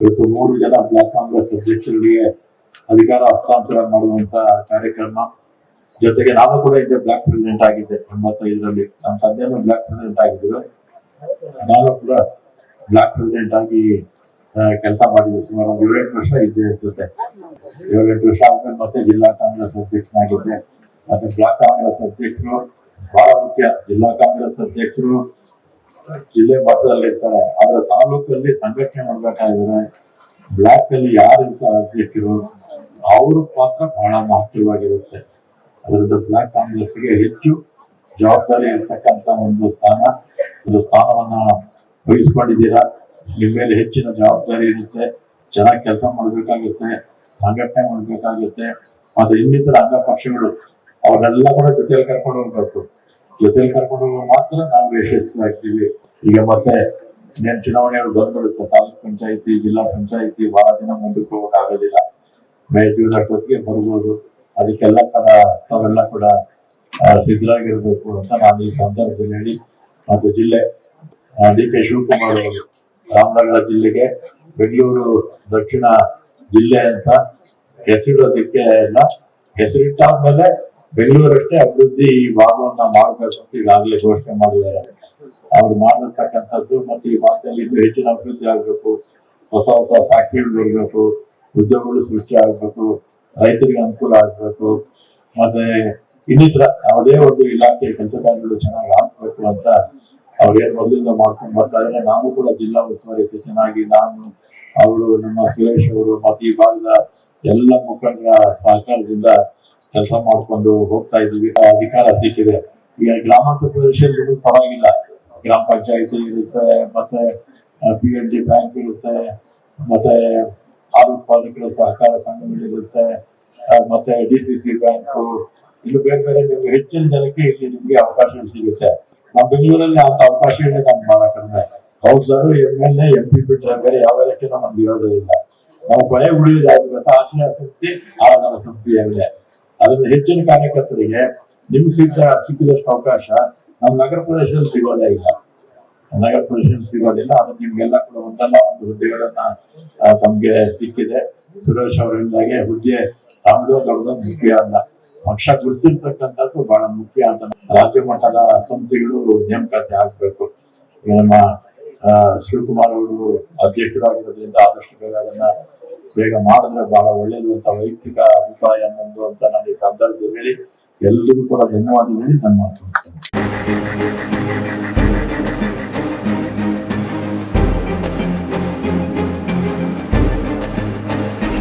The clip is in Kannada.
ಇವತ್ತು 3 ಜನ ಬ್ಲಾಕ್ ಕಾಂಗ್ರೆಸ್ ಅಧ್ಯಕ್ಷರಿಗೆ ಅಧಿಕಾರ ಹಸ್ತಾಂತರ ಮಾಡುವಂತ ಕಾರ್ಯಕ್ರಮ. ಜೊತೆಗೆ ನಾನು ಕೂಡ ಇದ್ದೆ, ಬ್ಲಾಕ್ ಪ್ರೆಸಿಡೆಂಟ್ ಆಗಿದ್ದೆ 85ರಲ್ಲಿ. ನಮ್ಮ ತಂದೆನೂ ಬ್ಲಾಕ್ ಪ್ರೆಸಿಡೆಂಟ್ ಆಗಿದ್ರು, ನಾನು ಕೂಡ ಬ್ಲಾಕ್ ಪ್ರೆಸಿಡೆಂಟ್ ಆಗಿ ಕೆಲಸ ಮಾಡಿದ್ದೆ. ಸುಮಾರು 7-8 ವರ್ಷ ಇದ್ದೆ ಅನ್ಸುತ್ತೆ. 7-8 ವರ್ಷ ಆದ್ಮೇಲೆ ಮತ್ತೆ ಜಿಲ್ಲಾ ಕಾಂಗ್ರೆಸ್ ಅಧ್ಯಕ್ಷನಾಗಿದ್ದೆ. ಮತ್ತೆ ಬ್ಲಾಕ್ ಕಾಂಗ್ರೆಸ್ ಅಧ್ಯಕ್ಷರು ಬಹಳ ಮುಖ್ಯ. ಜಿಲ್ಲಾ ಕಾಂಗ್ರೆಸ್ ಅಧ್ಯಕ್ಷರು ಜಿಲ್ಲೆ ಮಟ್ಟದಲ್ಲಿ ಇರ್ತಾರೆ, ಆದ್ರೆ ತಾಲೂಕಲ್ಲಿ ಸಂಘಟನೆ ಮಾಡ್ಬೇಕಾದ್ರೆ ಬ್ಲಾಕ್ ಅಲ್ಲಿ ಯಾರು ಇರ್ತಾರೆ ಅಧ್ಯಕ್ಷರು, ಅವ್ರ ಪಾತ್ರ ಬಹಳ ಮಹತ್ವವಾಗಿರುತ್ತೆ. ಅದರಿಂದ ಬ್ಲಾಕ್ ಕಾಂಗ್ರೆಸ್ಗೆ ಹೆಚ್ಚು ಜವಾಬ್ದಾರಿ ಇರ್ತಕ್ಕಂಥ ಒಂದು ಸ್ಥಾನವನ್ನ ವಹಿಸ್ಕೊಂಡಿದ್ದೀರಾ. ನಿಮ್ಮ ಮೇಲೆ ಹೆಚ್ಚಿನ ಜವಾಬ್ದಾರಿ ಇರುತ್ತೆ. ಚೆನ್ನಾಗಿ ಕೆಲಸ ಮಾಡ್ಬೇಕಾಗುತ್ತೆ, ಸಂಘಟನೆ ಮಾಡ್ಬೇಕಾಗುತ್ತೆ. ಮತ್ತೆ ಇನ್ನಿತರ ಅಂಗ ಪಕ್ಷಗಳು ಅವನ್ನೆಲ್ಲ ಕೂಡ ಜೊತೆಯಲ್ಲಿ ಕರ್ಕೊಂಡು ಹೋಗ್ಬೇಕು. ಜೊತೆಯಲ್ಲಿ ಕರ್ಕೊಂಡು ಹೋಗುವ ಮಾತ್ರ ನಾವು ಯಶಸ್ವಿ ಆಗ್ತೀವಿ. ಈಗ ಮತ್ತೆ ಇನ್ನೇನು ಚುನಾವಣೆಗಳು ಬಂದ್ಬಿಡುತ್ತೆ. ತಾಲೂಕ್ ಪಂಚಾಯತಿ, ಜಿಲ್ಲಾ ಪಂಚಾಯತಿ ಬಹಳ ದಿನ ಮುಂದಕ್ಕೆ ಹೋಗೋಕ್ಕಾಗೋದಿಲ್ಲ. ಮೇ ಜೂನ್ ಅಷ್ಟೊತ್ತಿಗೆ ಬರ್ಬೋದು. ಅದಕ್ಕೆಲ್ಲ ತಾವೆಲ್ಲ ಕೂಡ ಸಿದ್ಧರಾಗಿರ್ಬೇಕು ಅಂತ ನಾನು ಈ ಸಂದರ್ಭದಲ್ಲಿ ಹೇಳಿ, ಮತ್ತು ಜಿಲ್ಲೆ DK ಶಿವಕುಮಾರ್ ಅವರು ರಾಮನಗರ ಜಿಲ್ಲೆಗೆ ಬೆಂಗಳೂರು ದಕ್ಷಿಣ ಜಿಲ್ಲೆ ಅಂತ ಹೆಸರಿಡೋದಕ್ಕೆ ಎಲ್ಲ ಹೆಸರಿಟ್ಟಾದ್ಮೇಲೆ ಬೆಂಗಳೂರಷ್ಟೇ ಅಭಿವೃದ್ಧಿ ಭಾಗವನ್ನ ಮಾಡಬೇಕು ಅಂತ ಈಗಾಗಲೇ ಘೋಷಣೆ ಮಾಡಿದ್ದಾರೆ. ಅವ್ರು ಮಾಡಿರ್ತಕ್ಕಂಥದ್ದು ಮತ್ತೆ ಈ ಭಾಗದಲ್ಲಿ ಇನ್ನೂ ಹೆಚ್ಚಿನ ಅಭಿವೃದ್ಧಿ ಆಗ್ಬೇಕು, ಹೊಸ ಹೊಸ ಫ್ಯಾಕ್ಟರಿಗಳು ಬರಬೇಕು, ಉದ್ಯೋಗಗಳು ಸೃಷ್ಟಿ ಆಗ್ಬೇಕು, ರೈತರಿಗೆ ಅನುಕೂಲ ಆಗ್ಬೇಕು, ಮತ್ತೆ ಇನ್ನಿತರ ಯಾವುದೇ ಒಂದು ಇಲಾಖೆ ಕೆಲಸ ಕಾರ್ಯಗಳು ಚೆನ್ನಾಗಿ ಆಗ್ಬೇಕು ಅಂತ ಅವ್ರು ಏನ್ ಮೊದಲಿಂದ ಮಾಡ್ಕೊಂಡು ಬರ್ತಾ ಇದ್ದಾರೆ. ನಾವು ಕೂಡ ಜಿಲ್ಲಾ ಉಸ್ತುವಾರಿ ಸಚಿವನಾಗಿ ನಾನು, ಅವರು, ನಮ್ಮ ಸುರೇಶ್ ಅವರು ಮತ್ತೆ ಈ ಭಾಗದ ಎಲ್ಲ ಮುಖಂಡರ ಸಹಕಾರದಿಂದ ಕೆಲಸ ಮಾಡ್ಕೊಂಡು ಹೋಗ್ತಾ ಇದ್ದೀವಿ. ಅಧಿಕಾರ ಸಿಕ್ಕಿದೆ. ಈಗ ಗ್ರಾಮಾಂತರ ಪ್ರದೇಶದಲ್ಲಿ ಪರವಾಗಿಲ್ಲ, ಗ್ರಾಮ ಪಂಚಾಯತಿ ಇರುತ್ತೆ, ಮತ್ತೆ PNG ಬ್ಯಾಂಕ್ ಇರುತ್ತೆ, ಮತ್ತೆ ಹಾಲು ಉತ್ಪಾದಕರ ಸಹಕಾರ ಸಂಘಗಳಿರುತ್ತೆ, ಮತ್ತೆ DCC ಬ್ಯಾಂಕು, ಇಲ್ಲಿ ಬೇರೆ ಬೇರೆ ನಿಮ್ಗೆ ಹೆಚ್ಚಿನ ಜನಕ್ಕೆ ಇಲ್ಲಿ ನಿಮ್ಗೆ ಅವಕಾಶಗಳು ಸಿಗುತ್ತೆ. ನಮ್ಮ ಬೆಂಗಳೂರಲ್ಲಿ ಅಂತ ಅವಕಾಶಗಳೇ ನಮ್ಗೆ ಬಹಳ ಕಡಿಮೆ. ಕೌನ್ಸಿಲರ್, MLA, MP ಬಿಟ್ಟರೆ ಬೇರೆ ಯಾವ ಎಲೆಕ್ಷನ್ ನಮ್ಗೆ ಇರೋದೇ ಇಲ್ಲ. ನಾವು ಕೊನೆ ಉಳಿಯೋದು ಯಾವ್ದು ಗೊತ್ತಾ? ಆಶ್ರಯ ಸಮಿತಿ, ಆರಾಧನಾ ಸಮಿತಿ ಎರಡೇ. ಅದರಿಂದ ಹೆಚ್ಚಿನ ಕಾರ್ಯಕರ್ತರಿಗೆ ನಿಮ್ಗೆ ಸಿಕ್ಕಿದಷ್ಟು ಅವಕಾಶ ನಮ್ಮ ನಗರ ಪ್ರದೇಶದಲ್ಲಿ ಸಿಗೋದೇ ಇಲ್ಲ. ನಗರ ಪ್ರದೇಶದಲ್ಲಿ ಸಿಗೋದಿಲ್ಲ. ಅದು ನಿಮ್ಗೆಲ್ಲ ಕೂಡ ಒಂದಲ್ಲ ಒಂದು ಹುದ್ದೆಗಳನ್ನ ತಮ್ಗೆ ಸಿಕ್ಕಿದೆ. ಸುರೇಶ್ ಅವರಿಂದಾಗೆ ಹುದ್ದೆ ಸಾಮದ ದೊಡ್ಡದ ಮುಖ್ಯ ಅಲ್ಲ, ಪಕ್ಷ ಗುರುತಿರ್ತಕ್ಕಂಥದ್ದು ಬಹಳ ಮುಖ್ಯ ಅಂತ. ರಾಜ್ಯ ಮಟ್ಟದ ಸಮಿತಿಗಳು ನೇಮಕಾತಿ ಆಗ್ಬೇಕು. ನಮ್ಮ ಶಿವಕುಮಾರ್ ಅವರು ಅಧ್ಯಕ್ಷರಾಗಿರೋದ್ರಿಂದ ಆದಷ್ಟು ಬೇಗ ಅದನ್ನ ಬೇಗ ಮಾಡಿದ್ರೆ ಬಹಳ ಒಳ್ಳೇದು ಅಂತ ವೈಯಕ್ತಿಕ ಅಭಿಪ್ರಾಯ ನನ್ನದು ಅಂತ ನಾನು ಈ ಸಂದರ್ಭದಲ್ಲಿ ಹೇಳಿ ಎಲ್ಲರಿಗೂ ಕೂಡ ಧನ್ಯವಾದ ಹೇಳಿ ನನ್ನ ಮಾತು.